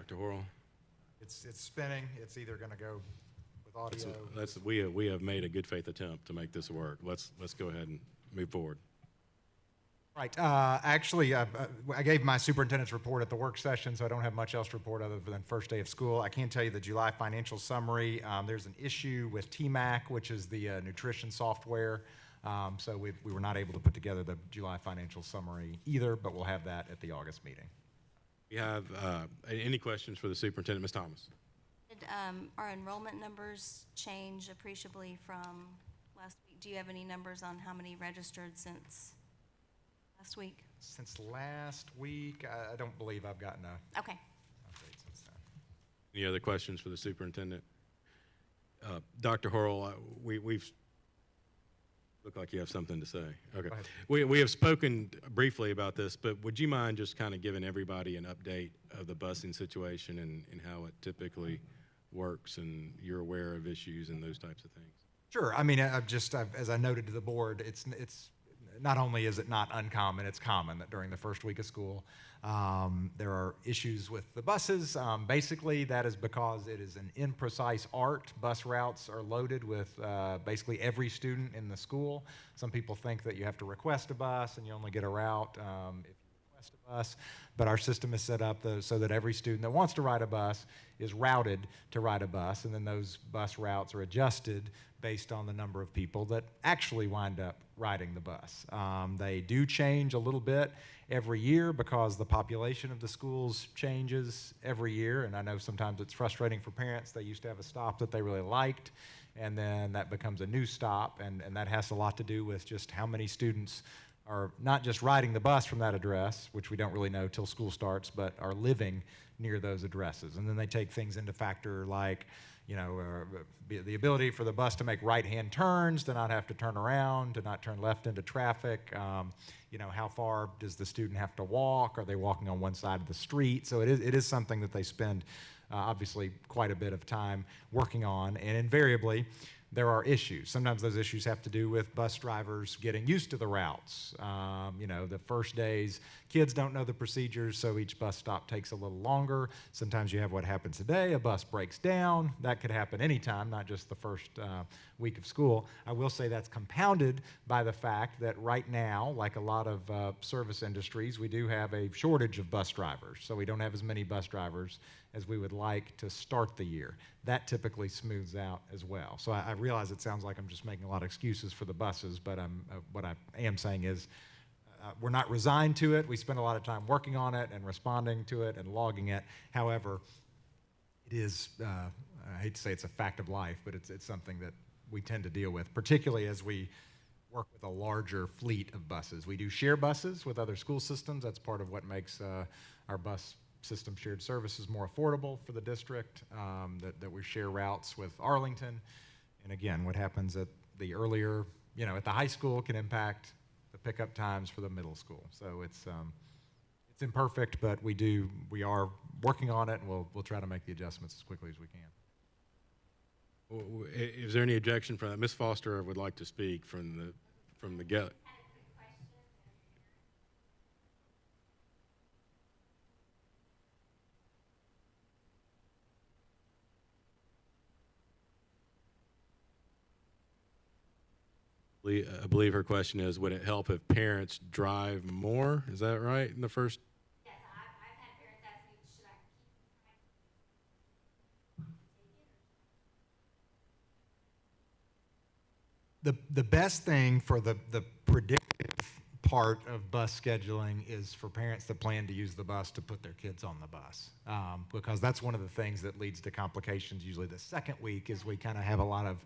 Dr. Horrell? It's spinning. It's either going to go with audio. We have made a good faith attempt to make this work. Let's go ahead and move forward. Right. Actually, I gave my superintendent's report at the work session, so I don't have much else to report other than first day of school. I can tell you the July financial summary. There's an issue with TMAC, which is the nutrition software. So we were not able to put together the July financial summary either, but we'll have that at the August meeting. We have any questions for the superintendent, Ms. Thomas? Did our enrollment numbers change appreciably from last week? Do you have any numbers on how many registered since last week? Since last week, I don't believe I've gotten a Okay. update since then. Any other questions for the superintendent? Dr. Horrell, we've look like you have something to say. Okay. We have spoken briefly about this, but would you mind just kind of giving everybody an update of the busing situation and how it typically works, and you're aware of issues and those types of things? Sure. I mean, as I noted to the board, it's not only is it not uncommon, it's common that during the first week of school, there are issues with the buses. Basically, that is because it is an imprecise art. Bus routes are loaded with basically every student in the school. Some people think that you have to request a bus and you only get a route if you request a bus. But our system is set up so that every student that wants to ride a bus is routed to ride a bus, and then those bus routes are adjusted based on the number of people that actually wind up riding the bus. They do change a little bit every year because the population of the schools changes every year, and I know sometimes it's frustrating for parents. They used to have a stop that they really liked, and then that becomes a new stop, and that has a lot to do with just how many students are not just riding the bus from that address, which we don't really know till school starts, but are living near those addresses. And then they take things into factor like, you know, the ability for the bus to make right-hand turns, to not have to turn around, to not turn left into traffic. You know, how far does the student have to walk? Are they walking on one side of the street? So it is something that they spend, obviously, quite a bit of time working on. And invariably, there are issues. Sometimes those issues have to do with bus drivers getting used to the routes. You know, the first days, kids don't know the procedures, so each bus stop takes a little longer. Sometimes you have what happened today, a bus breaks down. That could happen anytime, not just the first week of school. I will say that's compounded by the fact that right now, like a lot of service industries, we do have a shortage of bus drivers. So we don't have as many bus drivers as we would like to start the year. That typically smooths out as well. So I realize it sounds like I'm just making a lot of excuses for the buses, but what I am saying is we're not resigned to it. We spend a lot of time working on it and responding to it and logging it. However, it is, I hate to say it's a fact of life, but it's something that we tend to deal with, particularly as we work with a larger fleet of buses. We do share buses with other school systems. That's part of what makes our bus system shared services more affordable for the district, that we share routes with Arlington. And again, what happens at the earlier, you know, at the high school can impact the pickup times for the middle school. So it's imperfect, but we are working on it, and we'll try to make the adjustments as quickly as we can. Is there any objection from that? Ms. Foster would like to speak from the get. I believe her question is, would it help if parents drive more? Is that right in the first? Yes, I've had parents ask me, should I keep The best thing for the predictive part of bus scheduling is for parents that plan to use the bus to put their kids on the bus, because that's one of the things that leads to complications usually the second week, is we kind of have a lot of,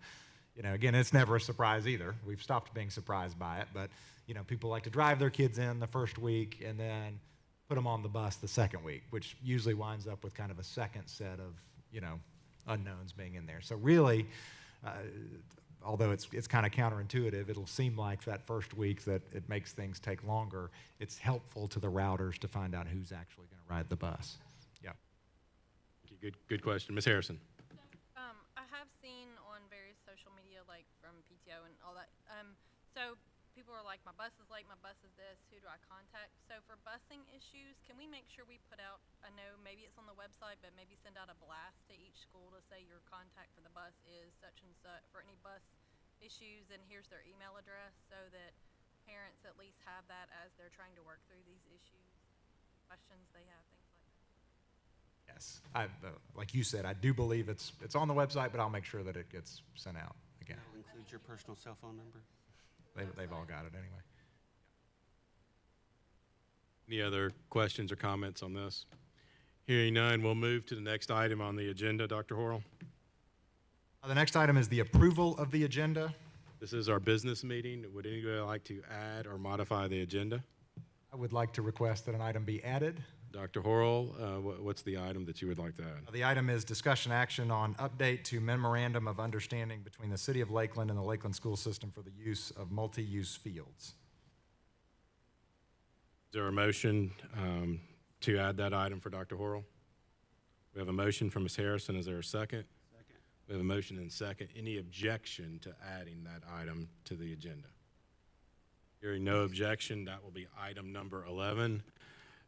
you know, again, it's never a surprise either. We've stopped being surprised by it, but, you know, people like to drive their kids in the first week and then put them on the bus the second week, which usually winds up with kind of a second set of, you know, unknowns being in there. So really, although it's kind of counterintuitive, it'll seem like that first week that it makes things take longer. It's helpful to the routers to find out who's actually going to ride the bus. Yeah. Thank you. Good question. Ms. Harrison. I have seen on various social media, like from PTO and all that, so people are like, my bus is late, my bus is this, who do I contact? So for busing issues, can we make sure we put out, I know maybe it's on the website, but maybe send out a blast to each school to say your contact for the bus is such and such, for any bus issues, and here's their email address, so that parents at least have that as they're trying to work through these issues, questions they have, things like that. Yes, like you said, I do believe it's on the website, but I'll make sure that it gets sent out again. That'll include your personal cell phone number? They've all got it anyway. Any other questions or comments on this? Hearing none, we'll move to the next item on the agenda. Dr. Horrell? The next item is the approval of the agenda. This is our business meeting. Would anybody like to add or modify the agenda? I would like to request that an item be added. Dr. Horrell, what's the item that you would like to add? The item is discussion action on update to memorandum of understanding between the City of Lakeland and the Lakeland School System for the use of multi-use fields. Is there a motion to add that item for Dr. Horrell? We have a motion from Ms. Harrison. Is there a second? Second. We have a motion and second. Any objection to adding that item to the agenda? Hearing no objection, that will be item number 11.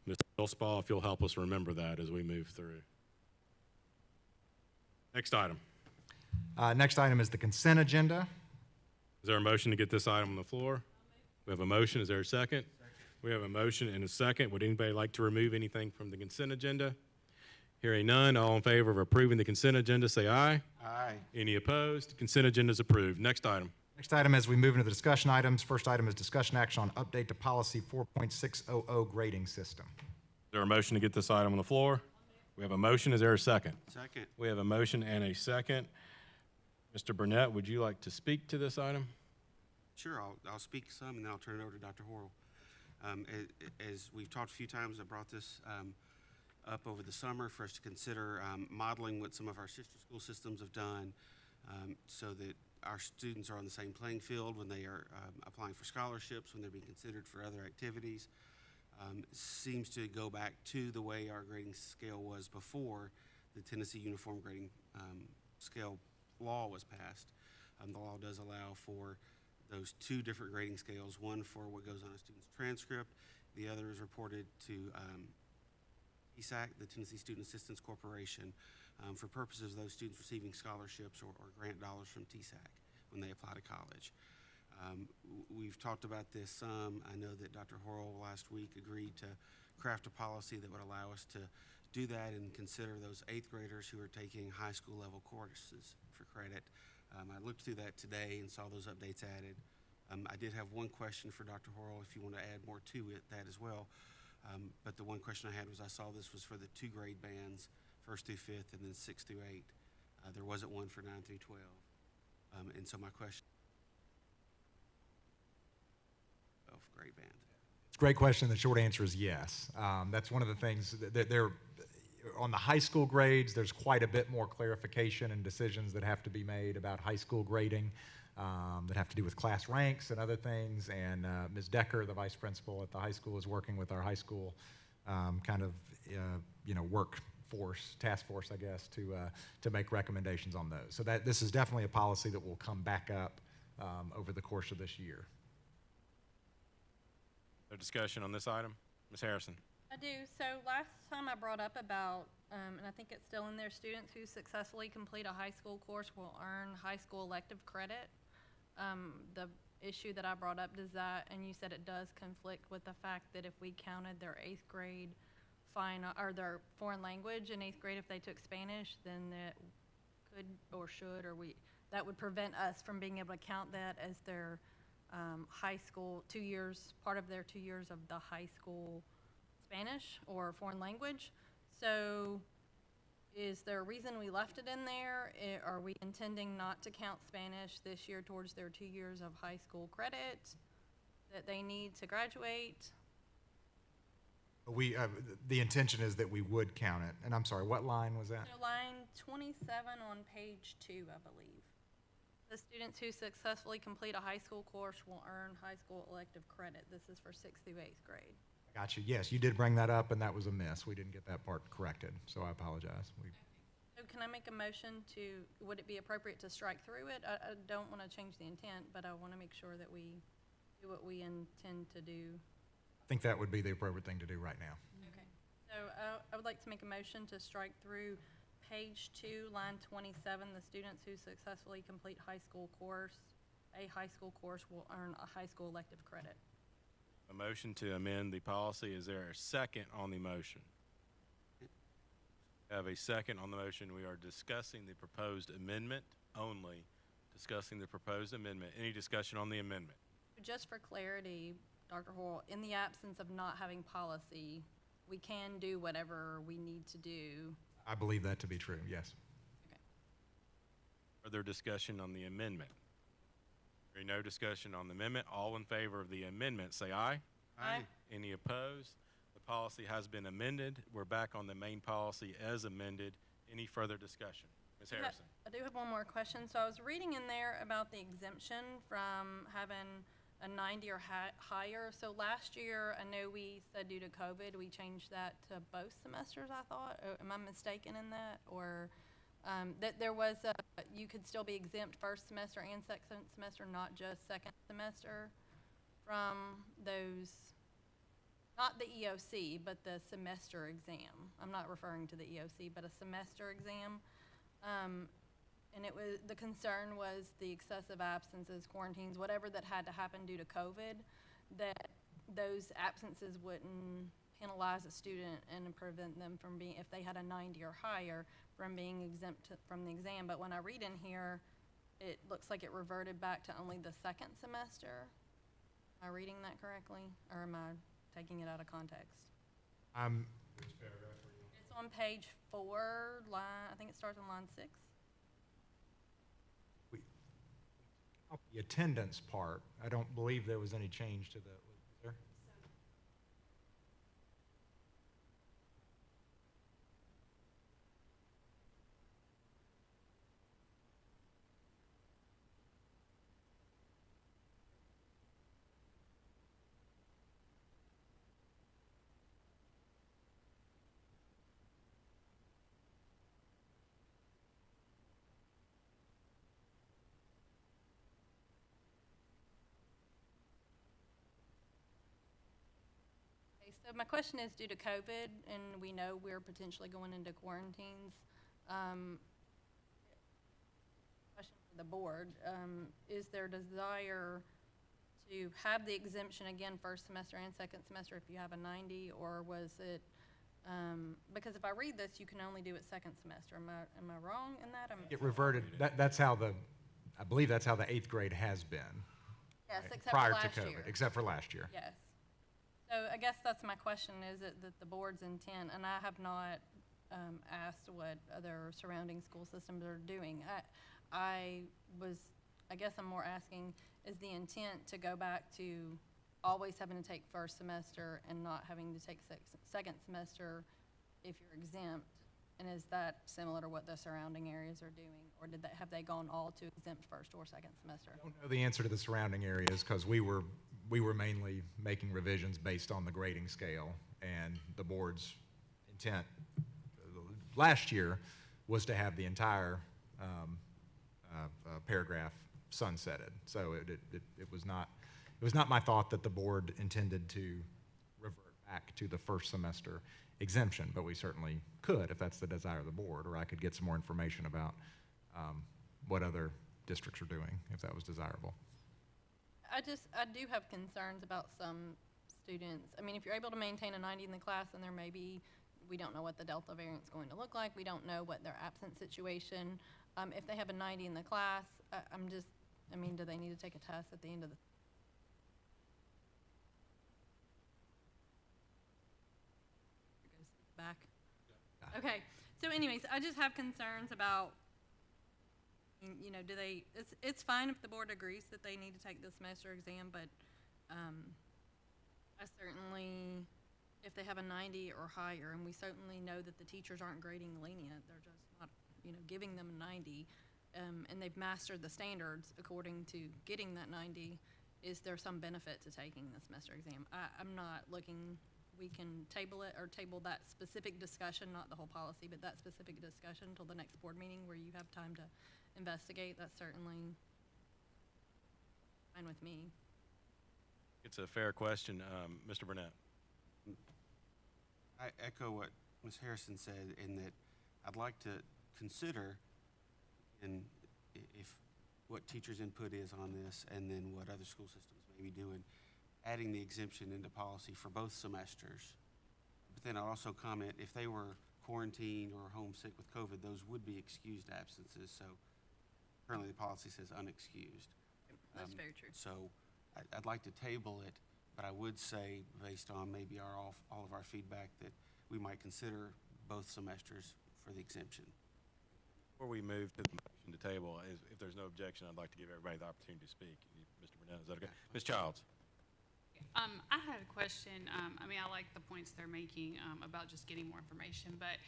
Ms. Hillspaw, if you'll help us remember that as we move through. Next item. Next item is the consent agenda. Is there a motion to get this item on the floor? We have a motion. Is there a second? We have a motion and a second. Would anybody like to remove anything from the consent agenda? Hearing none, all in favor of approving the consent agenda, say aye. Aye. Any opposed? Consent agenda is approved. Next item. Next item, as we move into the discussion items, first item is discussion action on update to policy 4.600 grading system. Is there a motion to get this item on the floor? We have a motion. Is there a second? Second. We have a motion and a second. Mr. Burnett, would you like to speak to this item? Sure, I'll speak some, and then I'll turn it over to Dr. Horrell. As we've talked a few times, I brought this up over the summer for us to consider modeling what some of our sister school systems have done so that our students are on the same playing field when they are applying for scholarships, when they're being considered for other activities. Seems to go back to the way our grading scale was before the Tennessee Uniform Grading Scale law was passed. The law does allow for those two different grading scales, one for what goes on a student's transcript, the other is reported to TSAC, the Tennessee Student Assistance Corporation, for purposes of those students receiving scholarships or grant dollars from TSAC when they apply to college. We've talked about this some. I know that Dr. Horrell last week agreed to craft a policy that would allow us to do that and consider those 8th graders who are taking high school level courses for credit. I looked through that today and saw those updates added. I did have one question for Dr. Horrell if you want to add more to it, that as well. But the one question I had was I saw this was for the 2 grade bands, 1st through 5th and then 6th through 8. There wasn't one for 9 through 12. And so my question, grade band. It's a great question. The short answer is yes. That's one of the things that they're on the high school grades. There's quite a bit more clarification and decisions that have to be made about high school grading that have to do with class ranks and other things. And Ms. Decker, the vice principal at the high school, is working with our high school workforce, task force, I guess, to make recommendations on those. So that this is definitely a policy that will come back up over the course of this year. No discussion on this item? Ms. Harrison? I do. So last time I brought up about, and I think it's still in there, students who successfully complete a high school course will earn high school elective credit. The issue that I brought up, does that, and you said it does conflict with the fact that if we counted their 8th grade final, or their foreign language in 8th grade, if they took Spanish, then that could or should, or that would prevent us from being able to count that as their high school 2 years, part of their 2 years of the high school Spanish or foreign language. So is there a reason we left it in there? Are we intending not to count Spanish this year towards their 2 years of high school credit that they need to graduate? The intention is that we would count it. And I'm sorry, what line was that? So line 27 on page 2, I believe. The students who successfully complete a high school course will earn high school elective credit. This is for 6th through 8th grade. Got you. Yes, you did bring that up, and that was a miss. We didn't get that part corrected, so I apologize. So can I make a motion to, would it be appropriate to strike through it? I don't want to change the intent, but I want to make sure that we do what we intend to do. I think that would be the appropriate thing to do right now. Okay. So I would like to make a motion to strike through page 2, line 27, the students who successfully complete a high school course will earn a high school elective credit. A motion to amend the policy. Is there a second on the motion? Have a second on the motion. We are discussing the proposed amendment only. Discussing the proposed amendment. Any discussion on the amendment? Just for clarity, Dr. Hoyle, in the absence of not having policy, we can do whatever we need to do. I believe that to be true, yes. Okay. Further discussion on the amendment? Hearing no discussion on the amendment, all in favor of the amendment, say aye. Aye. Any opposed? The policy has been amended. We're back on the main policy as amended. Any further discussion? Ms. Harrison? I do have one more question. So I was reading in there about the exemption from having a 90 or higher. So last year, I know we said due to COVID, we changed that to both semesters, I thought. Am I mistaken in that? Or that there was you could still be exempt first semester and second semester, not just second semester from those, not the EOC, but the semester exam. I'm not referring to the EOC, but a semester exam. And it was, the concern was the excessive absences, quarantines, whatever that had to happen due to COVID, that those absences wouldn't penalize a student and prevent them from being, if they had a 90 or higher, from being exempt from the exam. But when I read in here, it looks like it reverted back to only the second semester. Am I reading that correctly, or am I taking it out of context? Which paragraph were you on? It's on page 4, line, I think it starts on line 6. The attendance part, I don't believe there was any change to the, was there? So my question is, due to COVID, and we know we're potentially going into quarantines, question for the board, is there desire to have the exemption again first semester and second semester if you have a 90, or was it, because if I read this, you can only do it second semester. Am I wrong in that? It reverted, that's how I believe that's how the 8th grade has been. Yes, right, except prior for last to COVID, year. except for last year. Yes. So I guess that's my question, is it that the board's intent, and I have not asked what other surrounding school systems are doing. I guess I'm more asking, is the intent to go back to always having to take first semester and not having to take second semester if you're exempt? And is that similar to what the surrounding areas are doing? Or have they gone all to exempt first or second semester? I don't know the answer to the surrounding areas because we were mainly making revisions based on the grading scale, and the board's intent last year was to have the entire paragraph sunsetted. So it was not my thought that the board intended to revert back to the first semester exemption, but we certainly could if that's the desire of the board, or I could get some more information about what other districts are doing if that was desirable. I do have concerns about some students. I mean, if you're able to maintain a 90 in the class, and there may be, we don't know what the Delta variant's going to look like. We don't know what their absence situation. If they have a 90 in the class, do they need to take a test at the end of the back? Okay. So anyways, I just have concerns about, it's fine if the board agrees that they need to take the semester exam, but I certainly, if they have a 90 or higher, and we certainly know that the teachers aren't grading lenient, they're just not, giving them a 90, and they've mastered the standards according to getting that 90, is there some benefit to taking the semester exam? I'm not looking, we can table it, or table that specific discussion, not the whole policy, but that specific discussion until the next board meeting where you have time to investigate. That's certainly fine with me. It's a fair question. Mr. Burnett? I echo what Ms. Harrison said in that I'd like to consider if what teachers' input is on this and then what other school systems may be doing, adding the exemption into policy for both semesters. But then I'll also comment, if they were quarantined or homesick with COVID, those would be excused absences. So currently the policy says unexcused. That's very true. So I'd like to table it, but I would say, based on maybe all of our feedback, that we might consider both semesters for the exemption. Before we move to the motion to table, if there's no objection, I'd like to give everybody the opportunity to speak. Mr. Burnett, is that okay? Ms. Childs? I had a question. I mean, I like the points they're making about just getting more information, but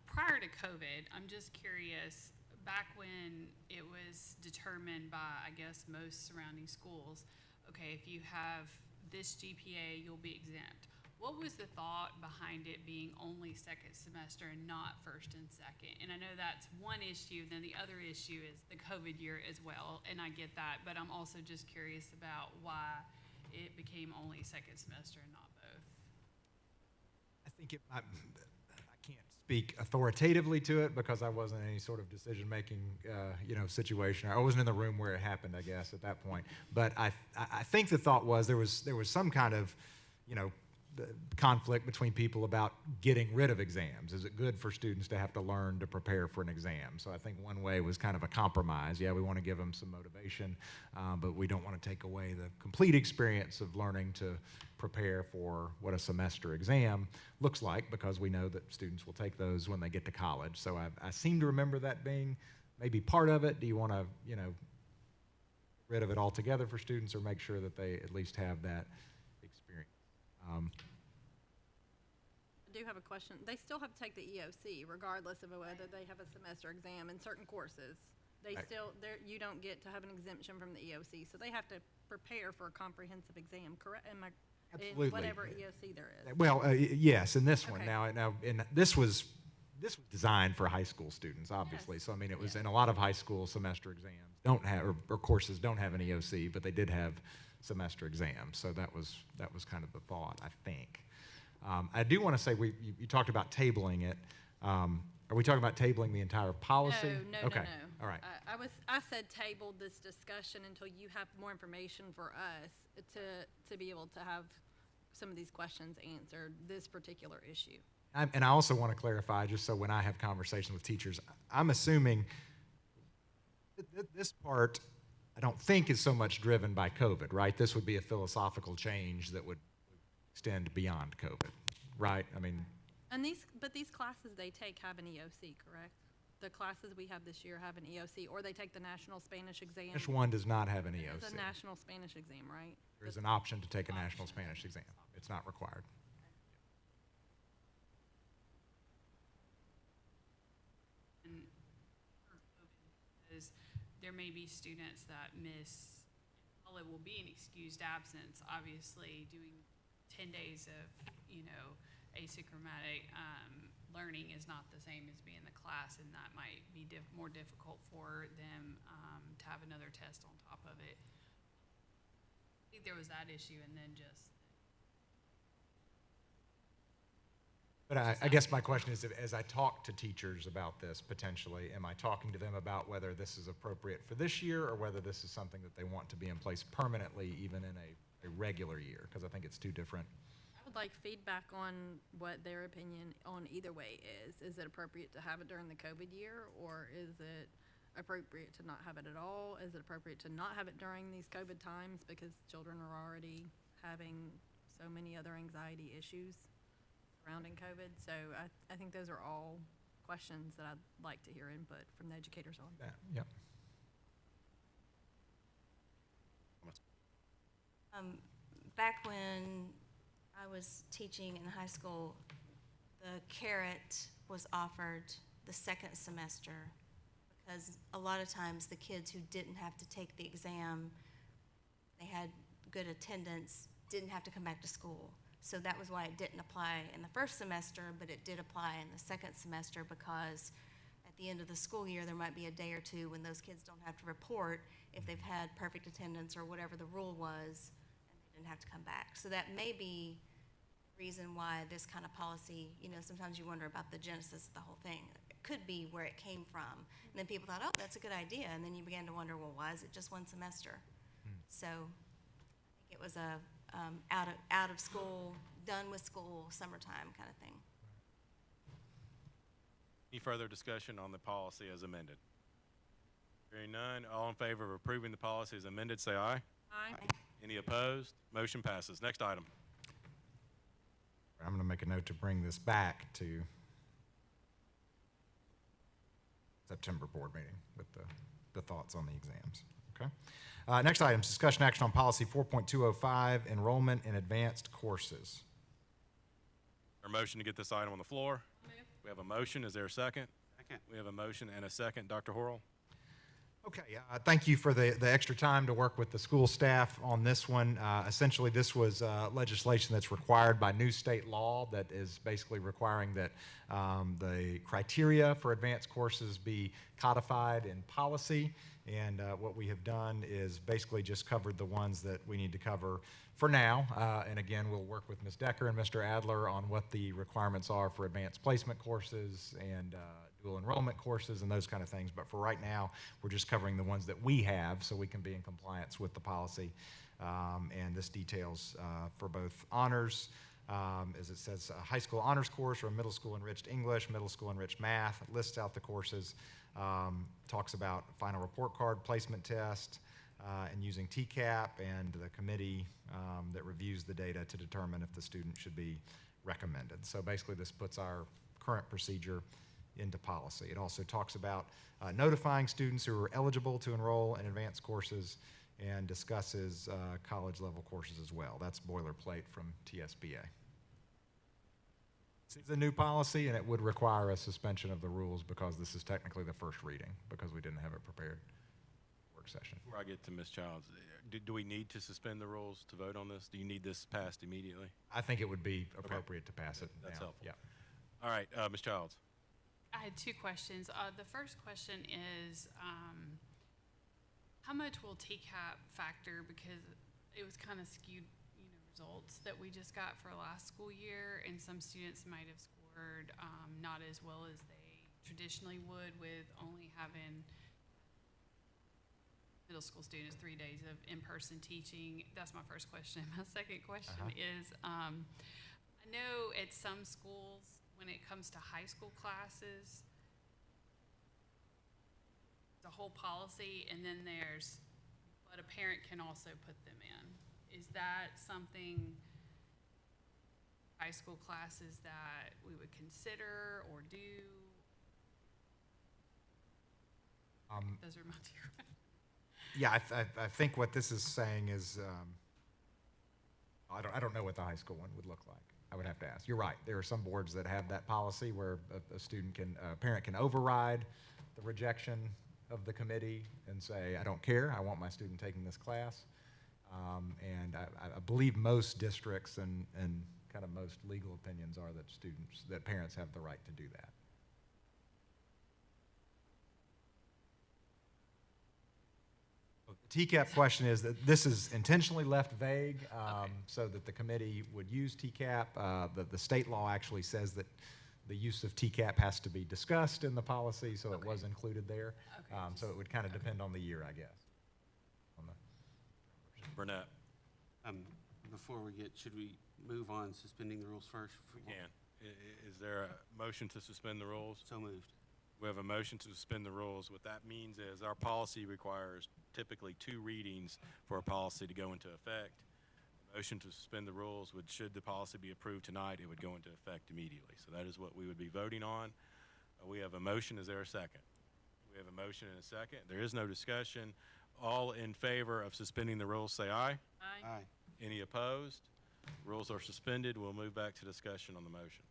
prior to COVID, I'm just curious, back when it was determined by, I guess, most surrounding schools, okay, if you have this GPA, you'll be exempt. What was the thought behind it being only second semester and not first and second? And I know that's one issue, then the other issue is the COVID year as well, and I get that, but I'm also just curious about why it became only second semester and not both. I think I can't speak authoritatively to it because I wasn't in any sort of decision-making, situation. I wasn't in the room where it happened, I guess, at that point. But I think the thought was there was some kind of, the conflict between people about getting rid of exams. Is it good for students to have to learn to prepare for an exam? So I think one way was kind of a compromise. Yeah, we want to give them some motivation, but we don't want to take away the complete experience of learning to prepare for what a semester exam looks like, because we know that students will take those when they get to college. So I seem to remember that being maybe part of it. Do you want to, get rid of it altogether for students, or make sure that they at least have that experience? I do have a question. They still have to take the EOC regardless of whether they have a semester exam in certain courses. Right. You don't get to have an exemption from the EOC, so they have to prepare for a comprehensive exam, correct? Absolutely. In whatever EOC there is. Well, yes, in this one. Okay. Now, and this was designed for high school students, obviously. Yes. So I mean, it was in a lot of high school semester exams don't have or courses don't have an EOC, but they did have semester exams. So that was kind of the thought, I think. I do want to say you talked about tabling it. Are we talking about tabling the entire policy? No. Okay. All right. I said table this discussion until you have more information for us to be able to have some of these questions answered, this particular issue. And I also want to clarify, just so when I have conversations with teachers, I'm assuming this part, I don't think, is so much driven by COVID, right? This would be a philosophical change that would extend beyond COVID, right? I mean, But these classes they take have an EOC, correct? The classes we have this year have an EOC, or they take the National Spanish exam. Spanish 1 does not have an EOC. It's a National Spanish exam, right? There is an option to take a National Spanish exam. It's not required. And for COVID, because there may be students that miss, while it will be an excused absence, obviously doing 10 days of, asymptomatic learning is not the same as being in the class, and that might be more difficult for them to have another test on top of it. I think there was that issue, and then just But I guess my question is, as I talk to teachers about this potentially, am I talking to them about whether this is appropriate for this year or whether this is something that they want to be in place permanently, even in a regular year? Because I think it's two different. I would like feedback on what their opinion on either way is. Is it appropriate to have it during the COVID year, or is it appropriate to not have it at all? Is it appropriate to not have it during these COVID times because children are already having so many other anxiety issues surrounding COVID? So I think those are all questions that I'd like to hear input from the educators on. Yep. Back when I was teaching in high school, the carrot was offered the second semester because a lot of times the kids who didn't have to take the exam, they had good attendance, didn't have to come back to school. So that was why it didn't apply in the first semester, but it did apply in the second semester, because at the end of the school year, there might be a day or two when those kids don't have to report if they've had perfect attendance or whatever the rule was, and they didn't have to come back. So that may be the reason why this kind of policy, sometimes you wonder about the genesis of the whole thing. It could be where it came from. And then people thought, oh, that's a good idea. And then you began to wonder, well, why is it just one semester? So I think it was a out of school, done with school, summertime kind of thing. Any further discussion on the policy as amended? Hearing none, all in favor of approving the policy as amended, say aye. Aye. Any opposed? Motion passes. Next item. I'm going to make a note to bring this back to September board meeting with the thoughts on the exams. Okay. Next item, discussion action on policy 4.205, enrollment in advanced courses. Our motion to get this item on the floor. Move. We have a motion. Is there a second? Second. We have a motion and a second. Dr. Horrell? Okay, thank you for the extra time to work with the school staff on this one. Essentially, this was legislation that's required by new state law that is basically requiring that the criteria for advanced courses be codified in policy. And what we have done is basically just covered the ones that we need to cover for now. And again, we'll work with Ms. Decker and Mr. Adler on what the requirements are for advanced placement courses and dual enrollment courses and those kind of things. But for right now, we're just covering the ones that we have so we can be in compliance with the policy. And this details for both honors, as it says, a high school honors course or a middle school enriched English, middle school enriched math, it lists out the courses, talks about final report card placement test, and using TCAP and the committee that reviews the data to determine if the student should be recommended. So basically this puts our current procedure into policy. It also talks about notifying students who are eligible to enroll in advanced courses and discusses college level courses as well. That's boilerplate from TSBA. This is a new policy and it would require a suspension of the rules because this is technically the first reading because we didn't have it prepared work session. Before I get to Ms. Childs, do we need to suspend the rules to vote on this? Do you need this passed immediately? I think it would be appropriate to pass it That's now. helpful. Yeah. All right, Ms. Childs. I had two questions. The first question is, how much will TCAP factor, because it was kind of skewed, results that we just got for last school year, and some students might have scored not as well as they traditionally would with only having middle school students 3 days of in-person teaching. That's my first question. My second question is, I know at some schools, when it comes to high school classes, the whole policy, and then but a parent can also put them in. Is that something, high school classes, that we would consider or do? Those are my two questions. Yeah, I think what this is saying is, I don't know what the high school one would look like. I would have to ask. You're right. There are some boards that have that policy where a parent can override the rejection of the committee and say, I don't care. I want my student taking this class. And I believe most districts and kind of most legal opinions are that parents have the right to do that. The TCAP question is that this is intentionally left vague so that the committee would use TCAP. The state law actually says that the use of TCAP has to be discussed in the policy, so it was included there. So it would kind of depend on the year, I guess. Burnett. Before we should we move on suspending the rules first? We can. Is there a motion to suspend the rules? So moved. We have a motion to suspend the rules. What that means is our policy requires typically 2 readings for a policy to go into effect. The motion to suspend the rules should the policy be approved tonight, it would go into effect immediately. So that is what we would be voting on. We have a motion. Is there a second? We have a motion and a second. There is no discussion. All in favor of suspending the rules, say aye. Aye. Aye. Any opposed? Rules are suspended. We'll move back to discussion on the motion.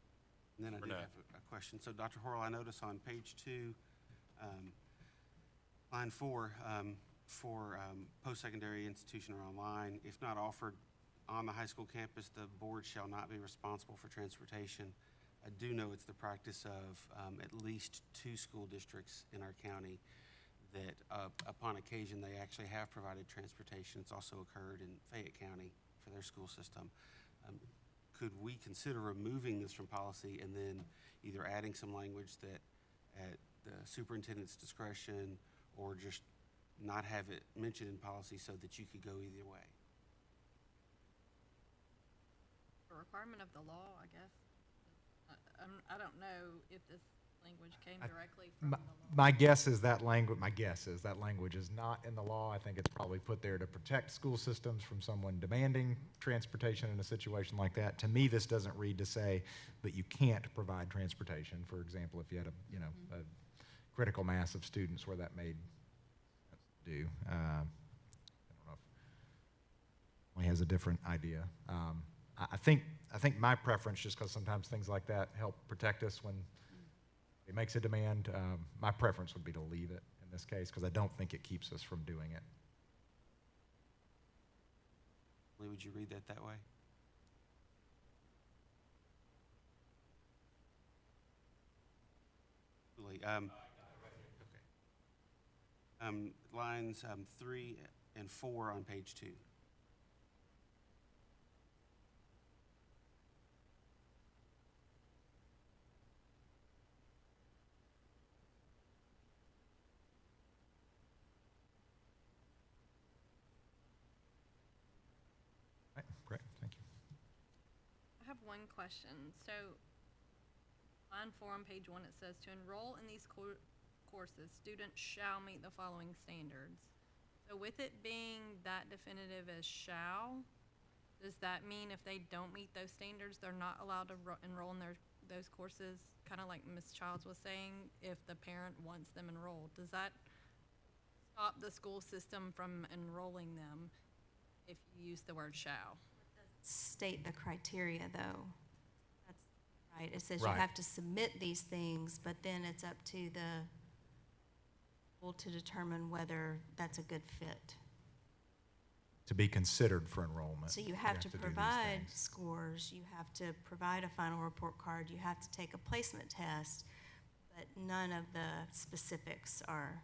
And then I do Burnett. have a question. So Dr. Horrell, I notice on page 2, line 4, for post-secondary institution or online, if not offered on the high school campus, the board shall not be responsible for transportation. I do know it's the practice of at least 2 school districts in our county that upon occasion they actually have provided transportation. It's also occurred in Fayette County for their school system. Could we consider removing this from policy and then either adding some language that at the superintendent's discretion, or just not have it mentioned in policy so that you could go either way? A requirement of the law, I guess. I don't know if this language came directly from the law. My guess is that language is not in the law. I think it's probably put there to protect school systems from someone demanding transportation in a situation like that. To me, this doesn't read to say that you can't provide transportation. For example, if you had a critical mass of students where that made sense to do. I don't know if he has a different idea. I think my preference, just because sometimes things like that help protect us when it makes a demand, my preference would be to leave it in this case, because I don't think it keeps us from doing it. Lee, would you read that way? Lee, lines 3 and 4 on page 2. Right, great, thank you. I have one question. So, line 4 on page 1, it says, to enroll in these courses, students shall meet the following standards. So with it being that definitive as shall, does that mean if they don't meet those standards, they're not allowed to enroll in those courses? Kind of like Ms. Childs was saying, if the parent wants them enrolled. Does that stop the school system from enrolling them if you use the word shall? State the criteria, though. That's right. It says you Right. have to submit these things, but then it's up to the school to determine whether that's a good fit. To be considered for enrollment. So you have to do these provide things. scores, you have to provide a final report card, you have to take a placement test, but none of the specifics are,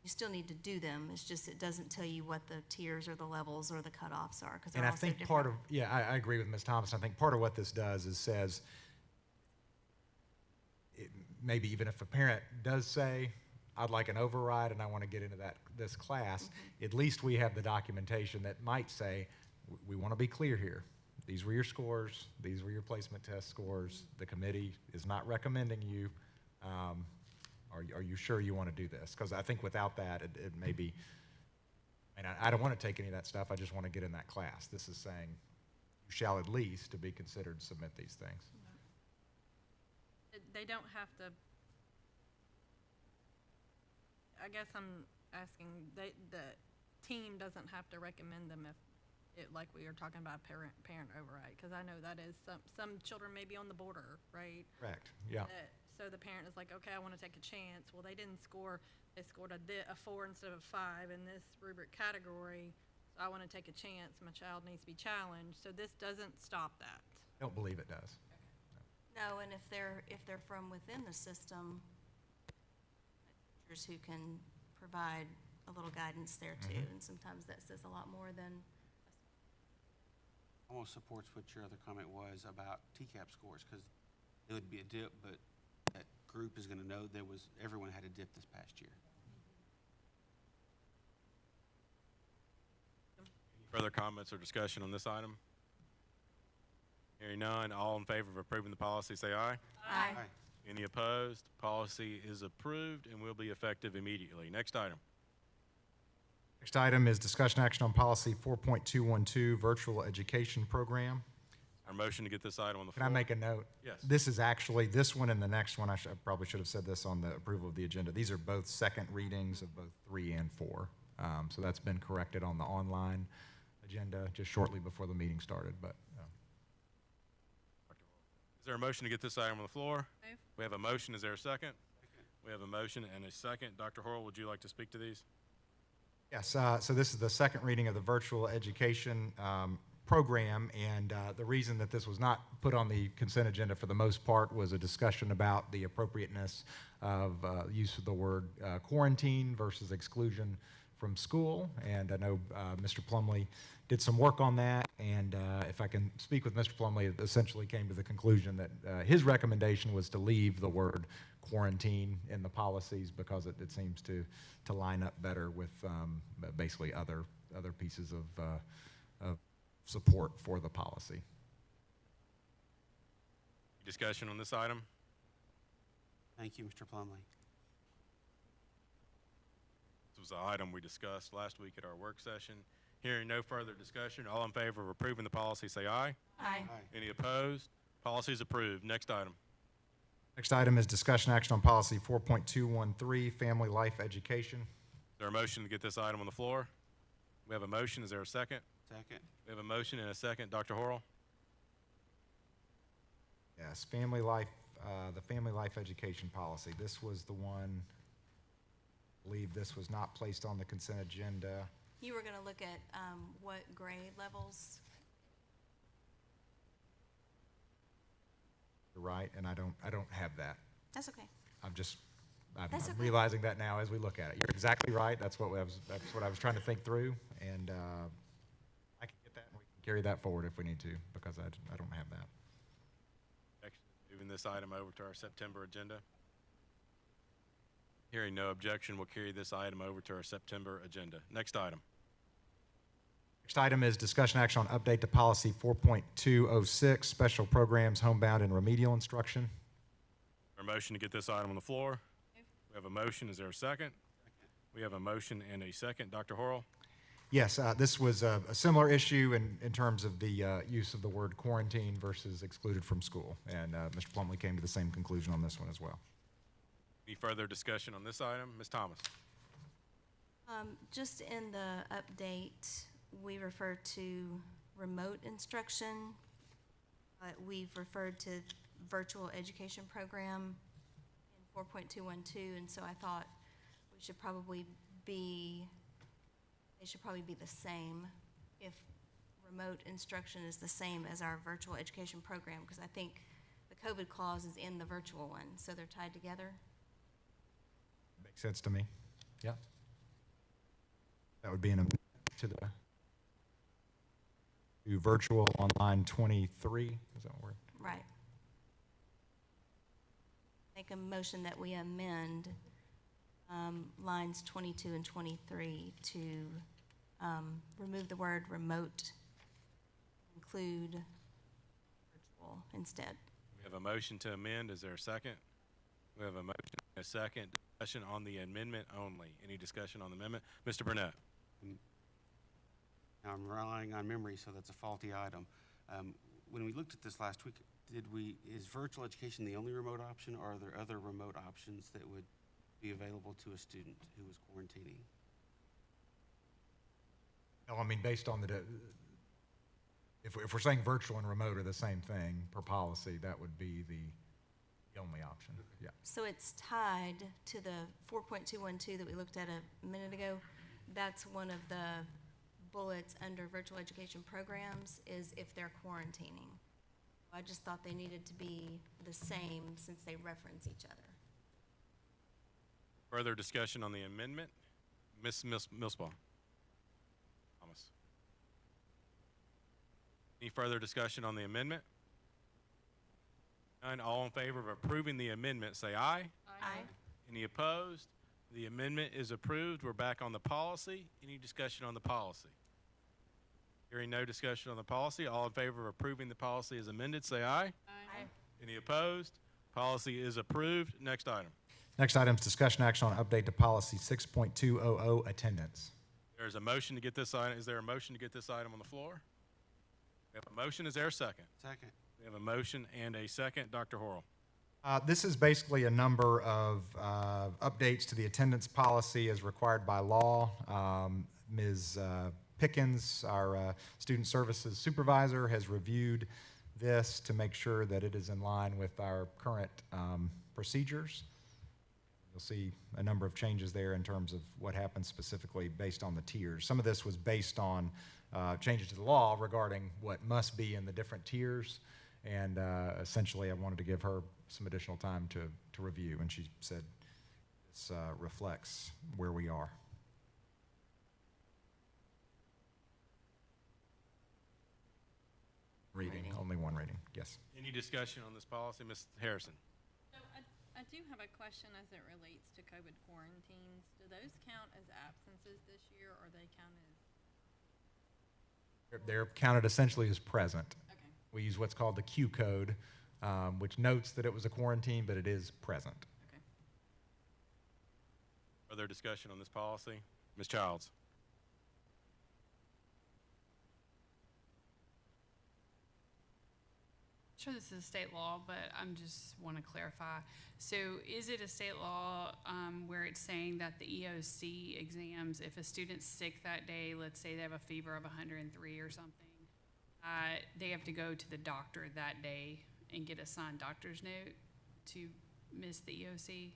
you still need to do them. It's just, it doesn't tell you what the tiers or the levels or the cutoffs are, because they're And I all so think different. part of, I agree with Ms. Thompson. I think part of what this does is says, maybe even if a parent does say, I'd like an override and I want to get into this class, at least we have the documentation that might say, we want to be clear here. These were your scores. These were your placement test scores. The committee is not recommending you. Are you sure you want to do this? Because I think without that, it may be, and I don't want to take any of that stuff. I just want to get in that class. This is saying you shall at least, to be considered, submit these things. They don't have to, I guess I'm asking, the team doesn't have to recommend them if like we were talking about parent override, because I know that is, some children may be on the border, right? Correct, yeah. So the parent is like, okay, I want to take a chance. Well, they didn't score, they scored a 4 instead of a 5 in this rubric category, so I want to take a chance. My child needs to be challenged. So this doesn't stop that. I don't believe it does. No, and if they're from within the system, teachers who can provide a little guidance there too, and sometimes that says a lot more than. Almost supports what your other comment was about TCAP scores, because it would be a dip, but that group is going to know everyone had a dip this past year. Further comments or discussion on this item? Hearing none, all in favor of approving the policy, say aye. Aye. Any opposed? Policy is approved and will be effective immediately. Next item. Next item is discussion action on policy 4.212, virtual education program. Our motion to get this item on the Can floor. I make a note? Yes. This is actually, this one and the next one, I probably should have said this on the approval of the agenda. These are both second readings of both 3 and 4. So that's been corrected on the online agenda just shortly before the meeting started, but. Is there a motion to get this item on the floor? Move. We have a motion. Is there a second? We have a motion and a second. Dr. Horrell, would you like to speak to these? Yes, so this is the second reading of the virtual education program, and the reason that this was not put on the consent agenda for the most part was a discussion about the appropriateness of use of the word quarantine versus exclusion from school, and I know Mr. Plumley did some work on that, and if I can speak with Mr. Plumley, it essentially came to the conclusion that his recommendation was to leave the word quarantine in the policies because it seems to line up better with basically other pieces of support for the policy. Discussion on this item? Thank you, Mr. Plumley. This was an item we discussed last week at our work session. Hearing no further discussion, all in favor of approving the policy, say aye. Aye. Any opposed? Policy is approved. Next item. Next item is discussion action on policy 4.213, family life education. Is there a motion to get this item on the floor? We have a motion. Is there a second? Second. We have a motion and a second. Dr. Horrell? Yes, family life, the family life education policy. This was the one, I believe this was not placed on the consent agenda. You were gonna look at, what grade levels? You're right, and I don't have that. That's okay. I'm That's okay. realizing that now as we look at it. You're exactly right. That's what I was trying to think through, and I can get that, and we can carry that forward if we need to, because I don't have that. Moving this item over to our September agenda. Hearing no objection, we'll carry this item over to our September agenda. Next item. Next item is discussion action on update to policy 4.206, special programs, homebound, and remedial instruction. A motion to get this item on the floor. We have a motion. Is there a second? We have a motion and a second. Dr. Horrell? Yes, this was a similar issue in terms of the use of the word quarantine versus excluded from school. And Mr. Plumley came to the same conclusion on this one as well. Any further discussion on this item? Ms. Thomas? Just in the update, we refer to remote instruction, but we've referred to virtual education program in 4.212, and so I thought we should probably be, they should probably be the same if remote instruction is the same as our virtual education program, because I think the COVID clause is in the virtual one, so they're tied together. Makes sense to me. Yeah. That would be an amendment to the virtual online 23. Is that what we're? Right. Make a motion that we amend lines 22 and 23 to remove the word remote, include virtual instead. We have a motion to amend. Is there a second? We have a motion and a second. Discussion on the amendment only. Any discussion on the amendment? Mr. Burnett? Now, I'm relying on memory, so that's a faulty item. When we looked at this last week, is virtual education the only remote option, or are there other remote options that would be available to a student who is quarantining? No, I mean, based on if we're saying virtual and remote are the same thing per policy, that would be the only option. Yeah. So it's tied to the 4.212 that we looked at a minute ago. That's one of the bullets under virtual education programs, is if they're quarantining. I just thought they needed to be the same since they reference each other. Further discussion on the amendment? Ms. Millsbaugh? Thomas? Any further discussion on the amendment? None. All in favor of approving the amendment, say aye. Aye. Any opposed? The amendment is approved. We're back on the policy. Any discussion on the policy? Hearing no discussion on the policy, all in favor of approving the policy as amended, say aye. Aye. Any opposed? Policy is approved. Next item. Next item is discussion action on update to policy 6.200, attendance. There's a motion to get this item. Is there a motion to get this item on the floor? We have a motion. Is there a second? Second. We have a motion and a second. Dr. Horrell. This is basically a number of updates to the attendance policy as required by law. Ms. Pickens, our student services supervisor, has reviewed this to make sure that it is in line with our current procedures. You'll see a number of changes there in terms of what happens specifically based on the tiers. Some of this was based on changes to the law regarding what must be in the different tiers, and essentially I wanted to give her some additional time to review, and she said this reflects where we are. reading, only one reading, yes. Any discussion on this policy? Ms. Harrison? So I do have a question as it relates to COVID quarantines. Do those count as absences this year, or they count as? They're counted essentially as present. Okay. We use what's called the Q code, which notes that it was a quarantine, but it is present. Okay. Further discussion on this policy? Ms. Childs? Sure, this is a state law, but I'm just want to clarify. So is it a state law where it's saying that the EOC exams, if a student's sick that day, let's say they have a fever of 103 or something, they have to go to the doctor that day and get a signed doctor's note to miss the EOC?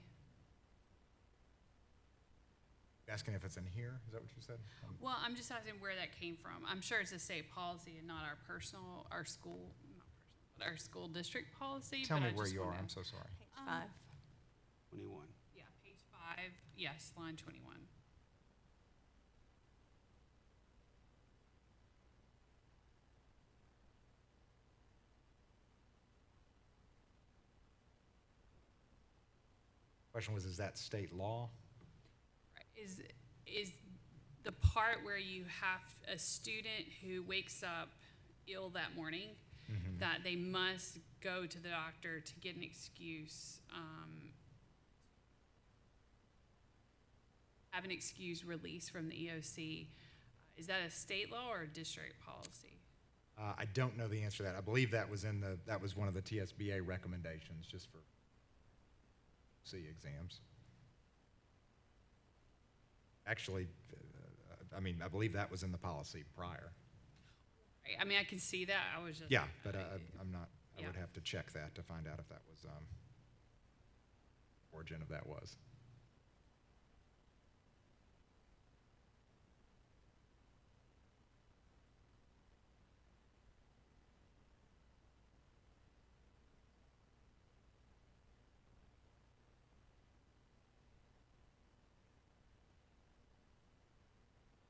Asking if it's in here, is that what you said? Well, I'm just asking where that came from. I'm sure it's a state policy and not our school, not personal, but our school district policy. Tell but me I where just you are, wanna- I'm so sorry. Page 5. 21. Yeah, page 5, yes, line 21. Question was, is that state law? Right. Is the part where you have a student who wakes up ill that morning, that they must go to the doctor to get an excuse, have an excuse release from the EOC. Is that a state law or a district policy? I don't know the answer to that. I believe that was one of the TSBA recommendations, just for C exams. Actually, I believe that was in the policy prior. Right. I mean, I can see that. I was just. Yeah, but I'm not, I Yeah. would have to check that to find out if that was, origin of that was.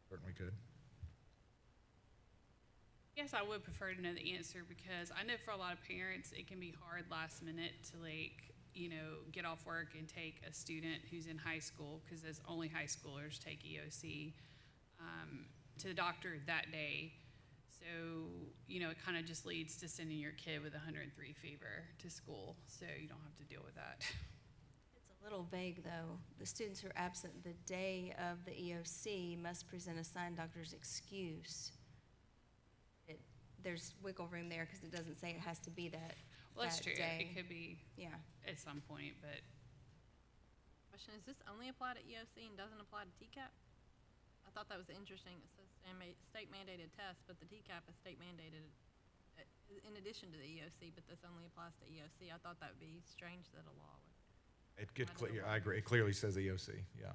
Certainly could. Yes, I would prefer to know the answer because I know for a lot of parents, it can be hard last minute to get off work and take a student who's in high school, because there's only high schoolers take EOC, to the doctor that day. So, it kind of just leads to sending your kid with 103 fever to school, so you don't have to deal with that. It's a little vague, though. The students who are absent the day of the EOC must present a signed doctor's excuse. There's wiggle room there because it doesn't say it has to be that Well, that's that true. day. It could be Yeah. at some point, but Question, is this only apply to EOC and doesn't apply to TCAP? I thought that was interesting. It says state mandated test, but the TCAP is state mandated in addition to the EOC, but this only applies to EOC. I thought that would be strange that a law would. I agree. It clearly says EOC, yeah.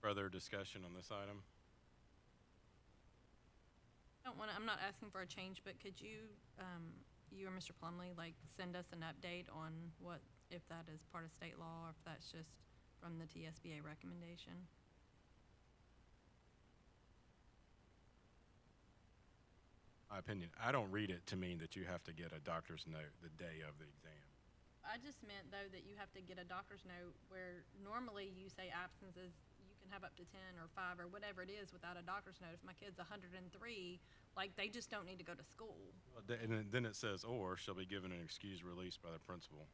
Further discussion on this item? I'm not asking for a change, but could you, you or Mr. Plumley, send us an update on if that is part of state law or if that's just from the TSBA recommendation? My opinion, I don't read it to mean that you have to get a doctor's note the day of the exam. I just meant, though, that you have to get a doctor's note where normally you say absences, you can have up to 10 or 5 or whatever it is without a doctor's note. If my kid's 103, they just don't need to go to school. And then it says, or shall be given an excuse released by the principal.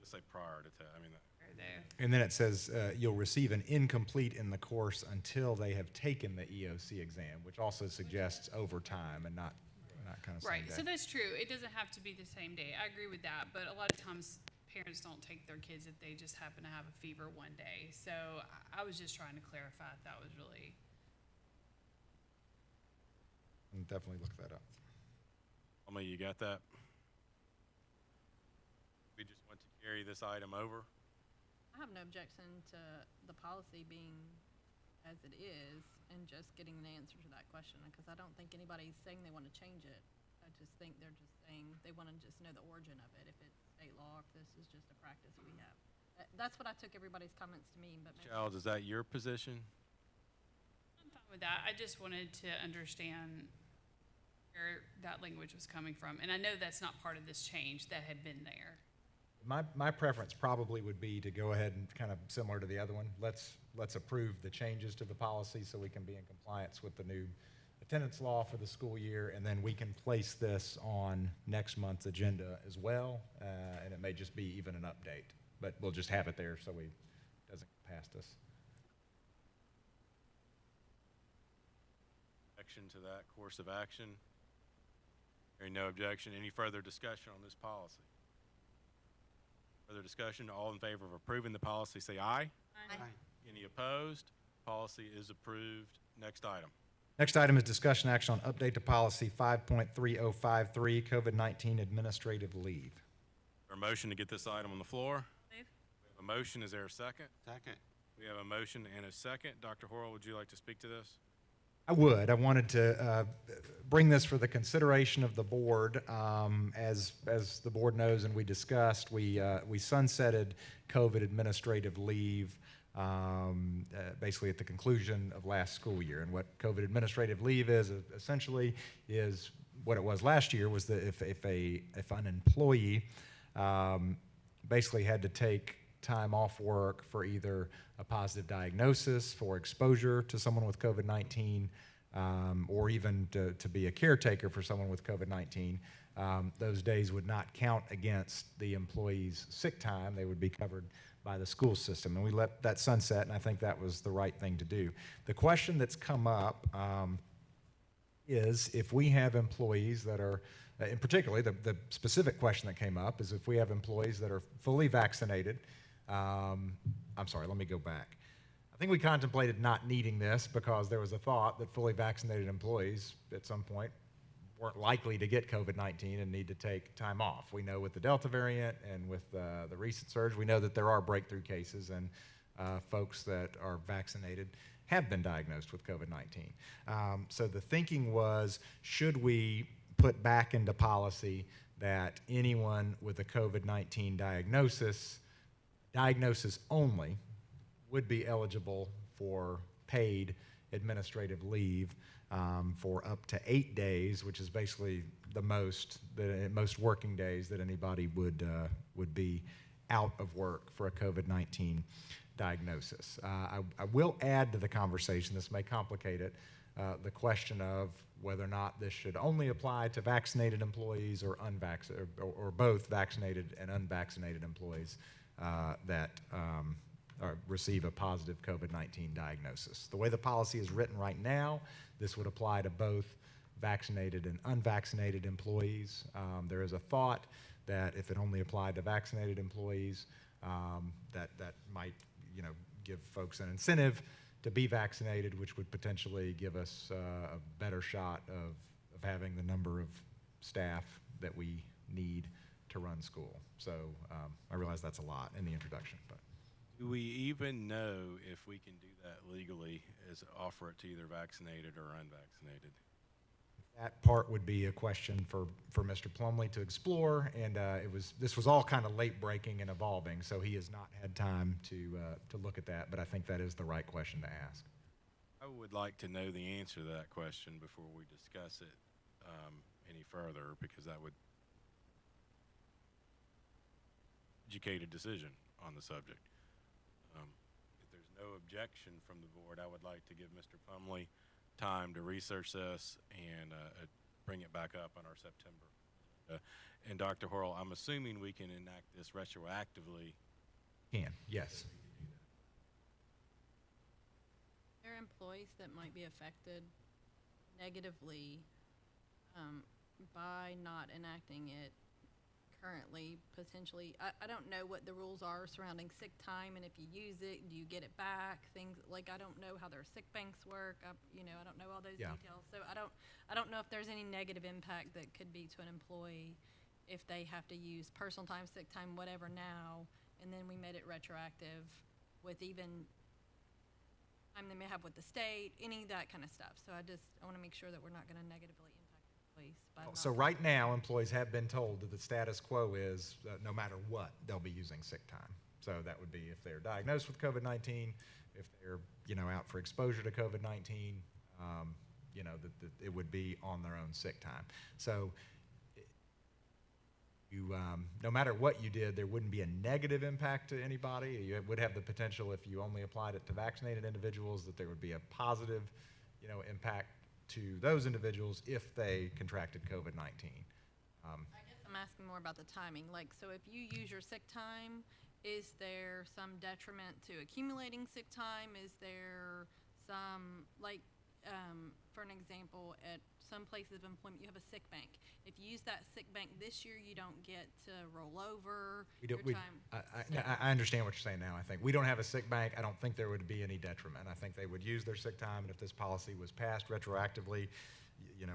Let's say prior to or there. And then it says you'll receive an incomplete in the course until they have taken the EOC exam, which also suggests overtime and not kind of same Right, day. so that's true. It doesn't have to be the same day. I agree with that, but a lot of times parents don't take their kids if they just happen to have a fever one day. So I was just trying to clarify if that was really. And definitely look that up. Emily, you got that? We just want to carry this item over. I have no objection to the policy being as it is and just getting an answer to that question, because I don't think anybody's saying they want to change it. I just think they're just saying they want to just know the origin of it, if it's state law, if this is just a practice we have. That's what I took everybody's comments to mean, but maybe. Childs, is that your position? With that, I just wanted to understand where that language was coming from. And I know that's not part of this change that had been there. My preference probably would be to go ahead and kind of similar to the other one. Let's approve the changes to the policy so we can be in compliance with the new attendance law for the school year, and then we can place this on next month's agenda as well, and it may just be even an update, but we'll just have it there so it doesn't get past us. Objection to that course of action? Hearing no objection, any further discussion on this policy? Further discussion, all in favor of approving the policy, say aye. Aye. Any opposed? Policy is approved. Next item. Next item is discussion action on update to policy 5.3053, COVID-19 administrative leave. A motion to get this item on the floor? Move. We have a motion. Is there a second? Second. We have a motion and a second. Dr. Horrell, would you like to speak to this? I would. I wanted to bring this for the consideration of the board. As the board knows and we discussed, we sunsetted COVID administrative leave basically at the conclusion of last school year. And what COVID administrative leave is essentially is what it was last year was that if an employee basically had to take time off work for either a positive diagnosis, for exposure to someone with COVID-19, or even to be a caretaker for someone with COVID-19, those days would not count against the employee's sick time. They would be covered by the school system. And we let that sunset, and I think that was the right thing to do. The question that's come up is if we have employees that are, in particular, the specific question that came up is if we have employees that are fully vaccinated. I'm sorry, let me go back. I think we contemplated not needing this because there was a thought that fully vaccinated employees at some point weren't likely to get COVID-19 and need to take time off. We know with the Delta variant and with the recent surge, we know that there are breakthrough cases and folks that are vaccinated have been diagnosed with COVID-19. So the thinking was, should we put back into policy that anyone with a COVID-19 diagnosis only, would be eligible for paid administrative leave for up to 8 days, which is basically the most working days that anybody would be out of work for a COVID-19 diagnosis. I will add to the conversation, this may complicate it, the question of whether or not this should only apply to vaccinated employees or both vaccinated and unvaccinated employees that receive a positive COVID-19 diagnosis. The way the policy is written right now, this would apply to both vaccinated and unvaccinated employees. There is a thought that if it only applied to vaccinated employees, that might, give folks an incentive to be vaccinated, which would potentially give us a better shot of having the number of staff that we need to run school. So I realize that's a lot in the introduction, but. Do we even know if we can do that legally as offer it to either vaccinated or unvaccinated? That part would be a question for Mr. Plumley to explore, and this was all kind of late breaking and evolving, so he has not had time to look at that, but I think that is the right question to ask. I would like to know the answer to that question before we discuss it any further, because that would educate a decision on the subject. If there's no objection from the board, I would like to give Mr. Plumley time to research this and bring it back up on our September. And Dr. Horrell, I'm assuming we can enact this retroactively. Yes. There are employees that might be affected negatively by not enacting it currently, potentially. I don't know what the rules are surrounding sick time, and if you use it, do you get it back? Things like, I don't know how their sick banks work. I don't know all those details. So I don't know if there's any negative impact that could be to an employee if they have to use personal time, sick time, whatever now, and then we made it retroactive with even time they may have with the state, any of that kind of stuff. So I want to make sure that we're not going to negatively impact employees by not. So right now, employees have been told that the status quo is no matter what, they'll be using sick time. So that would be if they're diagnosed with COVID-19, if they're out for exposure to COVID-19, that it would be on their own sick time. So you, no matter what you did, there wouldn't be a negative impact to anybody. You would have the potential, if you only applied it to vaccinated individuals, that there would be a positive, impact to those individuals if they contracted COVID-19. I guess I'm asking more about the timing. Like, so if you use your sick time, is there some detriment to accumulating sick time? Is there some, like, for an example, at some places of employment, you have a sick bank. If you use that sick bank this year, you don't get to roll over your time. I understand what you're saying now, I think. We don't have a sick bank. I don't think there would be any detriment. I think they would use their sick time, and if this policy was passed retroactively,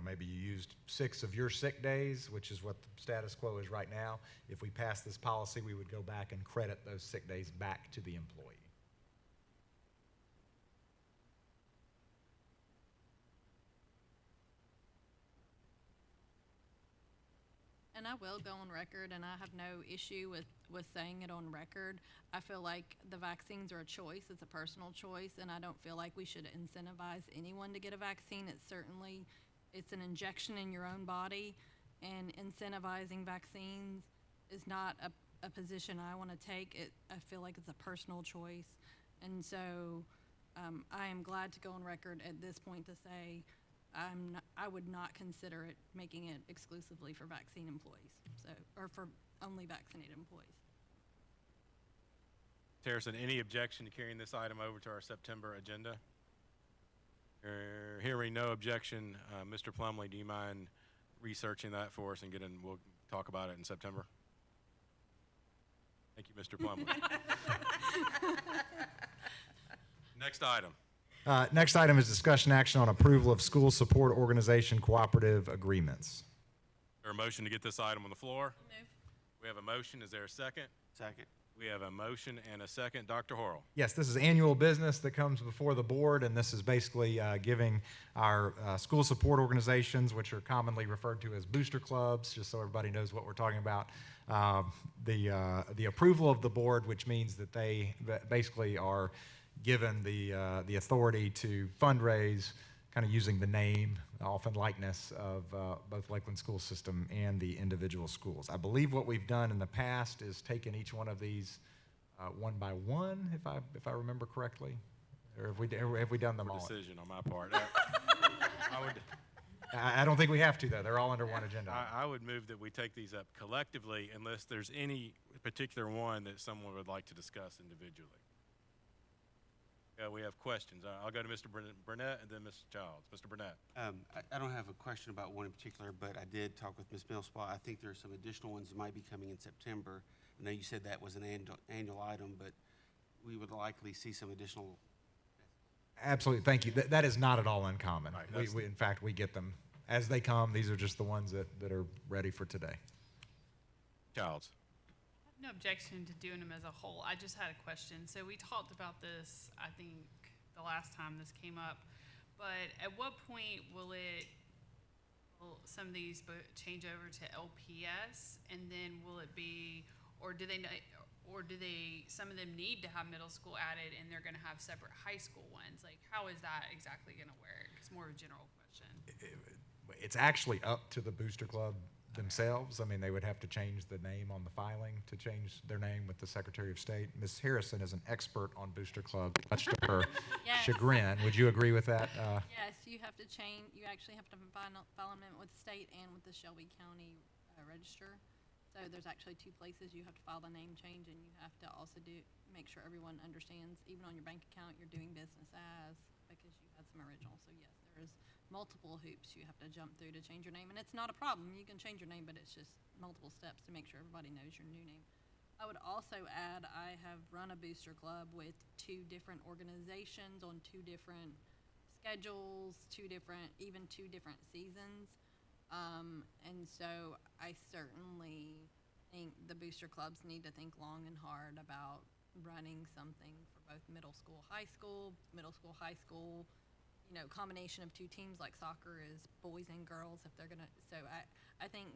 maybe you used 6 of your sick days, which is what the status quo is right now. If we pass this policy, we would go back and credit those sick days back to the employee. And I will go on record, and I have no issue with saying it on record. I feel like the vaccines are a choice. It's a personal choice, and I don't feel like we should incentivize anyone to get a vaccine. It's an injection in your own body, and incentivizing vaccines is not a position I want to take. I feel like it's a personal choice. And so I am glad to go on record at this point to say I would not consider it making it exclusively for vaccine employees, or for only vaccinated employees. Harrison, any objection to carrying this item over to our September agenda? Hearing no objection, Mr. Plumley, do you mind researching that for us and we'll talk about it in September? Thank you, Mr. Plumley. Next item. Next item is discussion action on approval of school support organization cooperative agreements. Is there a motion to get this item on the floor? Move. We have a motion. Is there a second? Second. We have a motion and a second. Dr. Horrell. Yes, this is annual business that comes before the board, and this is basically giving our school support organizations, which are commonly referred to as booster clubs, just so everybody knows what we're talking about, the approval of the board, which means that they basically are given the authority to fundraise, kind of using the name, often likeness of both Lakeland school system and the individual schools. I believe what we've done in the past is taken each one of these one by one, if I remember correctly, or have we done them all? Decision on my part. I don't think we have to, though. They're all under one agenda. I would move that we take these up collectively unless there's any particular one that someone would like to discuss individually. We have questions. I'll go to Mr. Burnett and then Mr. Childs. Mr. Burnett. I don't have a question about one in particular, but I did talk with Ms. Millspaw. I think there are some additional ones that might be coming in September. I know you said that was an annual item, but we would likely see some additional. Absolutely. Thank you. That is not at all uncommon. Right, In fact, we get them as they come. These are just the ones that are ready for today. Childs. No objection to doing them as a whole. I just had a question. So we talked about this, I think, the last time this came up, but at what point will some of these change over to LPS, and then will it be, or do some of them need to have middle school added and they're gonna have separate high school ones? Like, how is that exactly gonna work? It's more of a general question. It's actually up to the booster club themselves. I mean, they would have to change the name on the filing to change their name with the Secretary of State. Ms. Harrison is an expert on booster club, much to her Yes. chagrin. Would you agree with that? Yes, you have to change, you actually have to file an amendment with the state and with the Shelby County Register. So there's actually 2 places you have to file the name change, and you have to also make sure everyone understands, even on your bank account, you're doing business as, because you had some originals. So yes, there is multiple hoops you have to jump through to change your name, and it's not a problem. You can change your name, but it's just multiple steps to make sure everybody knows your new name. I would also add, I have run a booster club with 2 different organizations on 2 different schedules, 2 different seasons. And so I certainly think the booster clubs need to think long and hard about running something for both middle school, high school, combination of 2 teams like soccer is boys and girls if they're gonna, so I think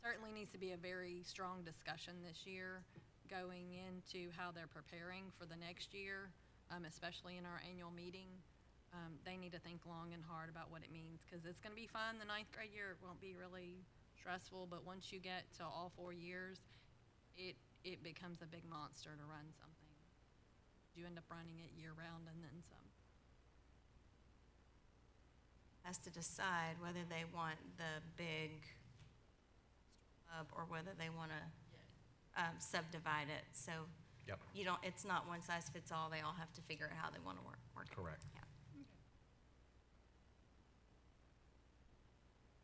certainly needs to be a very strong discussion this year going into how they're preparing for the next year, especially in our annual meeting. they need to think long and hard about what it means, because it's gonna be fun the ninth grade year. It won't be really stressful, but once you get to all 4 years, it becomes a big monster to run something. You end up running it year round and then some. Has to decide whether they want the big club or whether they want to subdivide it. So Yep. you don't, it's not one size fits all. They all have to figure out how they want to work it. Correct. Yeah.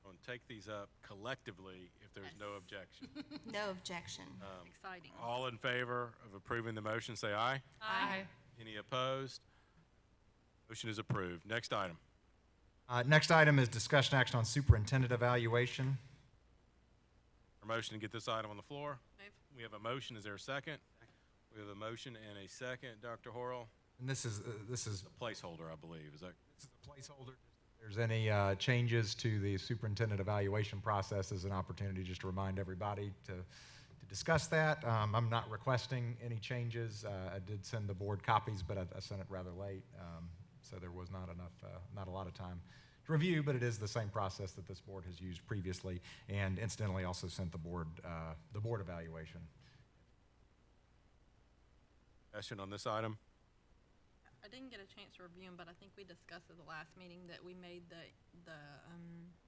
We'll take these up collectively if there's no Yes. objection. No objection. Exciting. All in favor of approving the motion, say aye. Aye. Any opposed? Motion is approved. Next item. Next item is discussion action on superintendent evaluation. A motion to get this item on the floor. Move. We have a motion. Is there a second? We have a motion and a second. Dr. Horrell, And this is a placeholder, I believe. Is that? This is a placeholder. If there's any changes to the superintendent evaluation process, is an opportunity just to remind everybody to discuss that. I'm not requesting any changes. I did send the board copies, but I sent it rather late, so there was not a lot of time to review, but it is the same process that this board has used previously, and incidentally also sent the board evaluation. Question on this item? I didn't get a chance to review them, but I think we discussed at the last meeting that we made the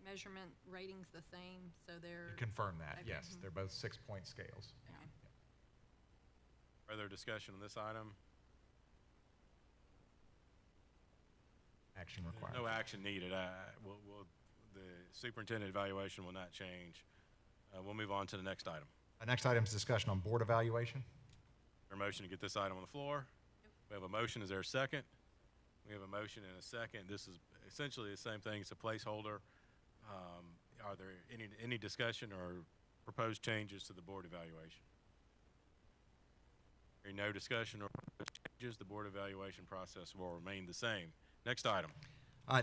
measurement ratings the same, so they're. Confirm that, Okay. yes. They're both 6-point scales. Okay. Further discussion on this item? Action required. No action needed. The superintendent evaluation will not change. We'll move on to the next item. Next item is discussion on board evaluation. Is there a motion to get this item on the floor? We have a motion. Is there a second? We have a motion and a second. This is essentially the same thing. It's a placeholder. Are there any discussion or proposed changes to the board evaluation? Hearing no discussion or proposed changes, the board evaluation process will remain the same. Next item.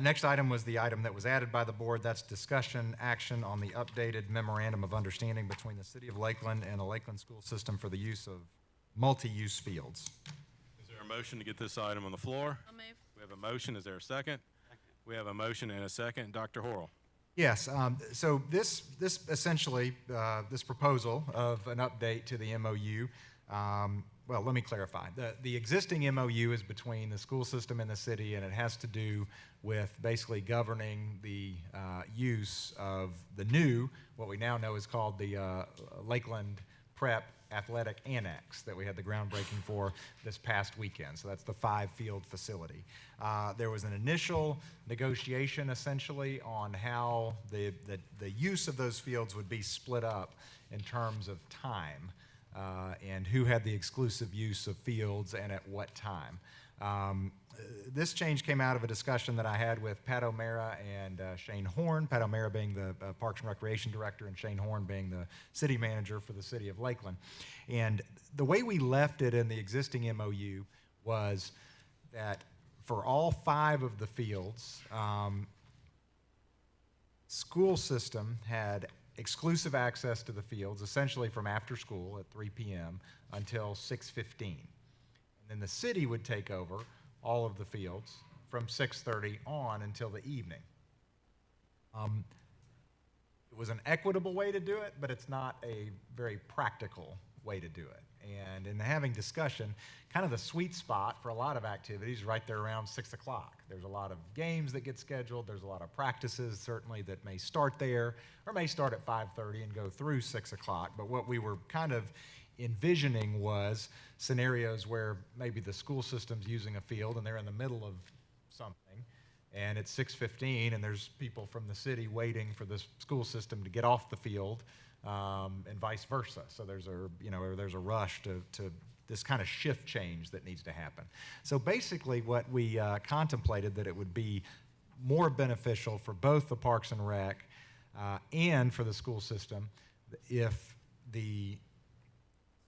Next item was the item that was added by the board. That's discussion action on the updated memorandum of understanding between the City of Lakeland and the Lakeland School System for the use of multi-use fields. Is there a motion to get this item on the floor? I'll move. We have a motion. Is there a second? We have a motion and a second. Dr. Horrell. Yes, so this essentially, this proposal of an update to the MOU, well, let me clarify. The existing MOU is between the school system and the city, and it has to do with basically governing the use of the new, what we now know is called the Lakeland Prep Athletic Annex that we had the groundbreaking for this past weekend. So that's the 5-field facility. There was an initial negotiation essentially on how the use of those fields would be split up in terms of time and who had the exclusive use of fields and at what time. This change came out of a discussion that I had with Pat O'Mara and Shane Horn, Pat O'Mara being the Parks and Recreation Director and Shane Horn being the city manager for the city of Lakeland. And the way we left it in the existing MOU was that for all 5 of the fields, school system had exclusive access to the fields, essentially from after school at 3 p.m. until 6:15. And then the city would take over all of the fields from 6:30 on until the evening. It was an equitable way to do it, but it's not a very practical way to do it. And in having discussion, kind of the sweet spot for a lot of activities right there around 6 o'clock. There's a lot of games that get scheduled. There's a lot of practices certainly that may start there or may start at 5:30 and go through 6 o'clock. But what we were kind of envisioning was scenarios where maybe the school system's using a field and they're in the middle of something and it's 6:15 and there's people from the city waiting for the school system to get off the field and vice versa. So there's a rush to this kind of shift change that needs to happen. So basically what we contemplated that it would be more beneficial for both the Parks and Rec and for the school system if the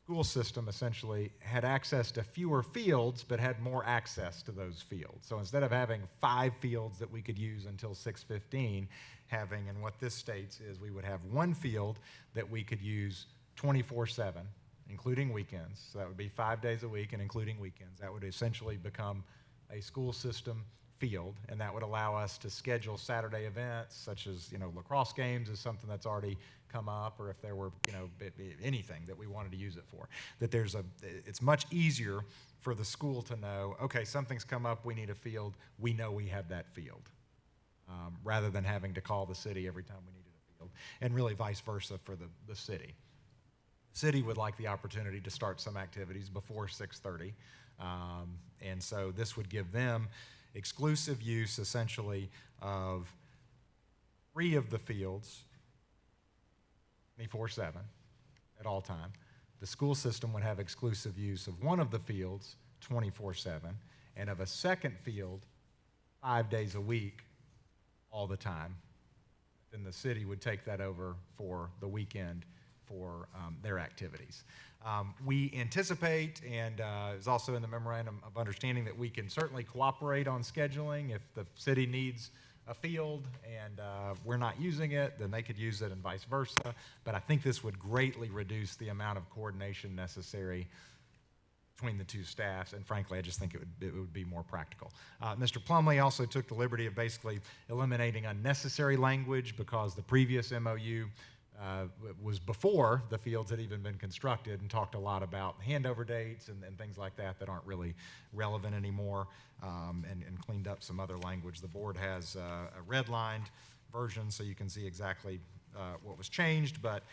school system essentially had access to fewer fields but had more access to those fields. So instead of having 5 fields that we could use until 6:15, having, and what this states is we would have 1 field that we could use 24/7, including weekends. So that would be 5 days a week and including weekends. That would essentially become a school system field, and that would allow us to schedule Saturday events such as, lacrosse games is something that's already come up, or if there were, anything that we wanted to use it for. That it's much easier for the school to know, okay, something's come up, we need a field, we know we have that field, rather than having to call the city every time we needed a field, and really vice versa for the city. The city would like the opportunity to start some activities before 6:30, and so this would give them exclusive use, essentially, of 3 of the fields 24/7 at all time. The school system would have exclusive use of 1 of the fields 24/7, and of a second field 5 days a week all the time. Then the city would take that over for the weekend for their activities. We anticipate, and is also in the memorandum of understanding, that we can certainly cooperate on scheduling. If the city needs a field and we're not using it, then they could use it, and vice versa. But I think this would greatly reduce the amount of coordination necessary between the 2 staffs, and frankly, I just think it would be more practical. Mr. Plumley also took the liberty of basically eliminating unnecessary language, because the previous MOU was before the fields had even been constructed, and talked a lot about handover dates and things like that aren't really relevant anymore, and cleaned up some other language. The board has a redlined version, so you can see exactly what was changed, but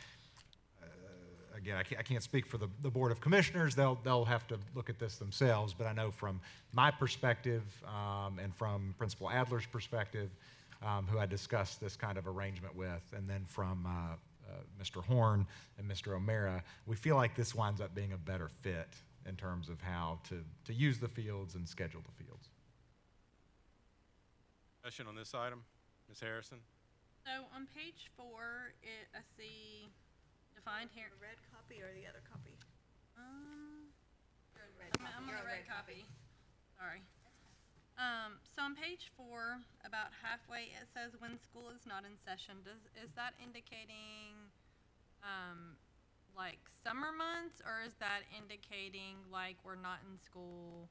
again, I can't speak for the Board of Commissioners. They'll have to look at this themselves, but I know from my perspective, and from Principal Adler's perspective, who I discussed this kind of arrangement with, and then from Mr. Horn and Mr. O'Mara, we feel like this winds up being a better fit in terms of how to use the fields and schedule the fields. Question on this item, Ms. Harrison? So on page 4, I see defined here. The red copy or the other copy? I'm on You're the on red copy. Sorry. So on page 4, about halfway, it says when school is not in session. Is that indicating like summer months, or is that indicating like we're not in school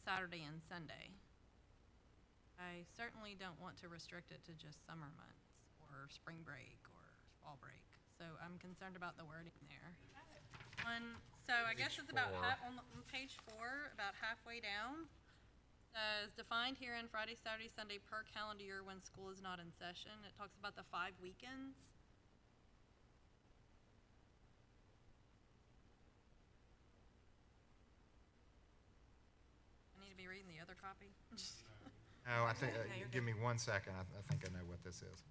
Saturday and Sunday? I certainly don't want to restrict it to just summer months or spring break or fall break. So I'm concerned about the wording there. So I guess it's about on page 4, about halfway down. Says defined herein Friday, Saturday, Sunday per calendar year when school is not in session. It talks about the 5 weekends. I need to be reading the other copy. No, I think, No, you're give good. me 1 second. I think I know what this is.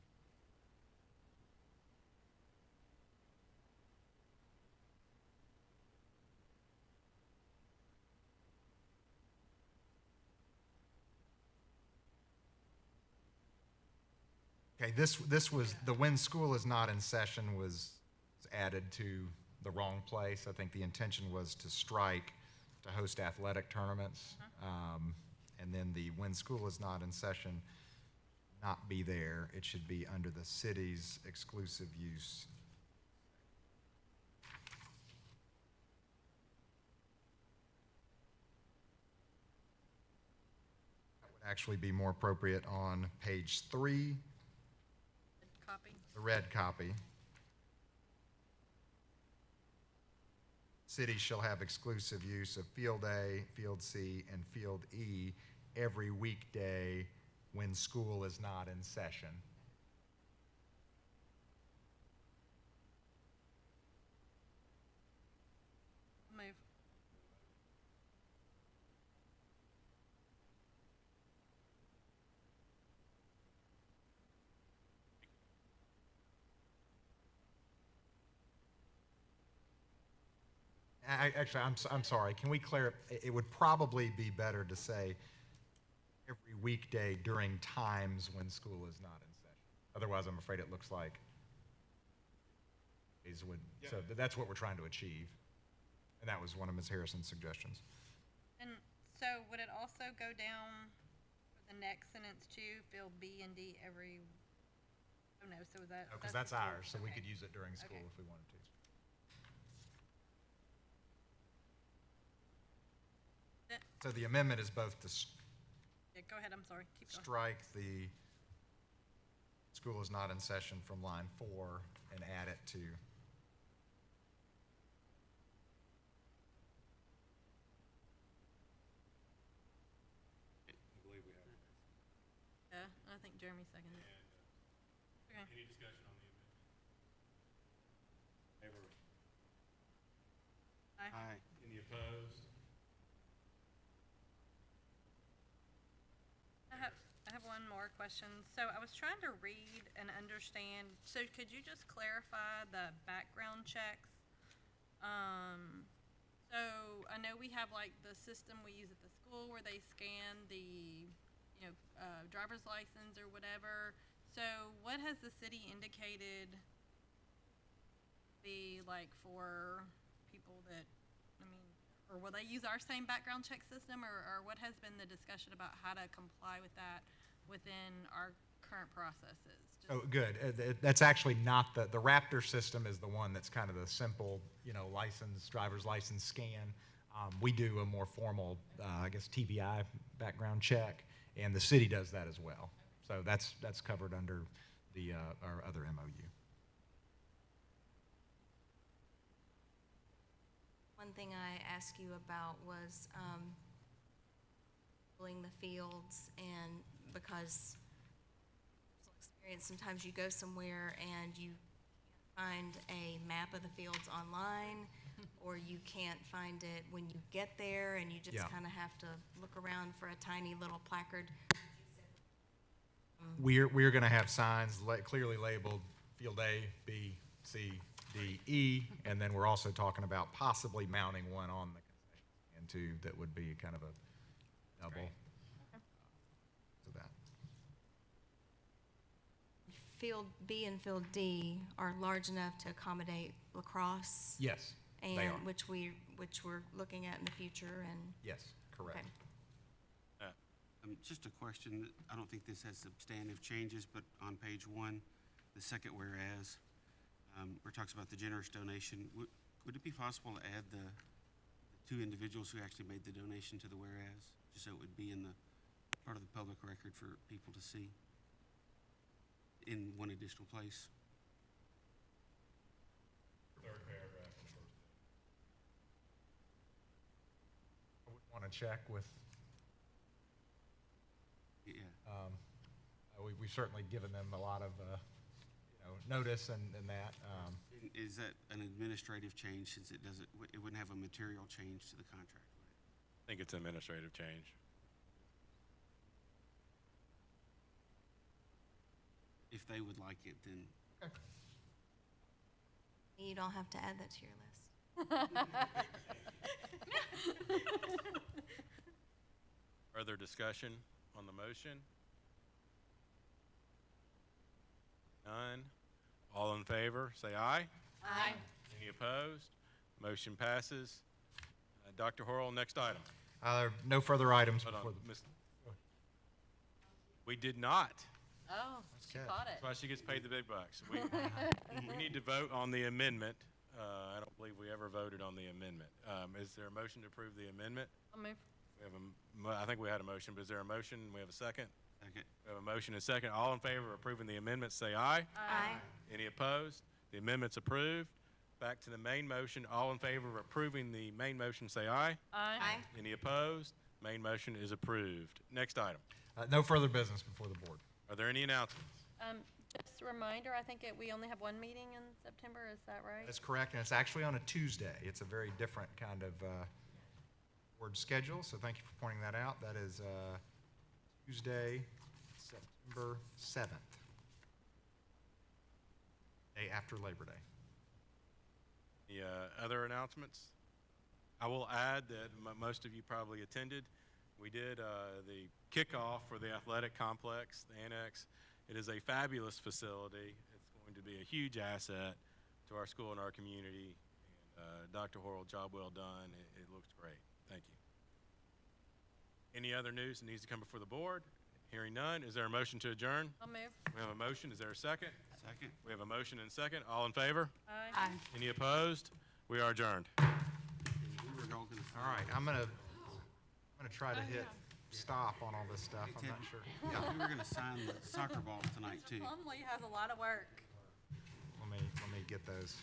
Okay, this was, the when school is not in session was added to the wrong place. I think the intention was to strike to host athletic tournaments. And then the when school is not in session not be there. It should be under the city's exclusive use. That would actually be more appropriate on page 3. Copy. The red copy. Cities shall have exclusive use of Field A, Field C, and Field E every weekday when school is not in session. Move. Actually, I'm sorry. Can we clarify? It would probably be better to say every weekday during times when school is not in session. Otherwise, I'm afraid it looks like so that's what we're trying to achieve. And that was one of Ms. Harrison's suggestions. And so would it also go down for the next sentence too, field B and D every, oh no, so that. Because that's ours, so we okay. could use it during school Okay. if we wanted to. So the amendment is both to Okay, go ahead, I'm sorry, keep going. strike the school is not in session from line 4 and add it to, I believe we have. Yeah, I think Jeremy seconded it. Okay. Any discussion on the amendment? Favor? Aye. Any opposed? I have one more question. So I was trying to read and understand, so could you just clarify the background checks? So I know we have like the system we use at the school where they scan the, driver's license or whatever. So what has the city indicated be like for people that, or will they use our same background check system, or what has been the discussion about how to comply with that within our current processes? Just- oh, good. That's actually not the Raptor system is the one that's kind of the simple, driver's license scan. We do a more formal, TBI background check, and the city does that as well. So that's covered under the our other MOU. One thing I asked you about was filling the fields, and because personal experience, sometimes you go somewhere and you can't find a map of the fields online, or you can't find it when you get there, and you just Yeah. kind of have to look around for a tiny little placard. We're going to have signs clearly labeled Field A, B, C, D, E, and then we're also talking about possibly mounting one on the concession stand too. That would be kind of a double. Great. To that. Field B and Field D are large enough to accommodate lacrosse. Yes, And they are. which we're looking at in the future, and Yes, correct. okay. Just a question, I don't think this has substantive changes, but on page 1, the second whereas, where it talks about the generous donation, would it be possible to add the 2 individuals who actually made the donation to the whereas, just so it would be in the part of the public record for people to see in one additional place? Third paragraph in the first. I would want to check with, Yeah. we've certainly given them a lot of, notice and that. Is that an administrative change, since it wouldn't have a material change to the contract, would it? I think it's administrative change. If they would like it, then You don't have to add that to your list. Further discussion on the motion? None. All in favor, say aye. Aye. Any opposed? Motion passes. Dr. Horrell, next item. No further items Hold on, before the. Miss- We did not. Oh, she Okay. caught it. That's why she gets paid the big bucks. We need to vote on the amendment. I don't believe we ever voted on the amendment. Is there a motion to approve the amendment? I'll move. We have I think we had a motion, but is there a motion? We have a second? second. We have a motion and a second. All in favor of approving the amendment, say aye. Aye. Any opposed? The amendment's approved. Back to the main motion. All in favor of approving the main motion, say aye. Aye. Any opposed? Main motion is approved. Next item. No further business before the board. Are there any announcements? Just a reminder, I think we only have one meeting in September, is that right? That's correct, and it's actually on a Tuesday. It's a very different kind of board schedule, so thank you for pointing that out. That is Tuesday, September 7th, day after Labor Day. Any other announcements? I will add that most of you probably attended. We did the kickoff for the athletic complex, the annex. It is a fabulous facility. It's going to be a huge asset to our school and our community. And Dr. Horrell, job well done. It looks great. Thank you. Any other news that needs to come before the board? Hearing none, is there a motion to adjourn? I'll move. We have a motion. Is there a second? Second. We have a motion and second. All in favor? Aye. Any opposed? We are adjourned. We were all gonna. All right, I'm gonna try to hit stop on all this stuff. Hey, I'm Ted, not sure. Yeah, we were gonna sign the soccer balls tonight too. Plumlee has a lot of work. Let me get those.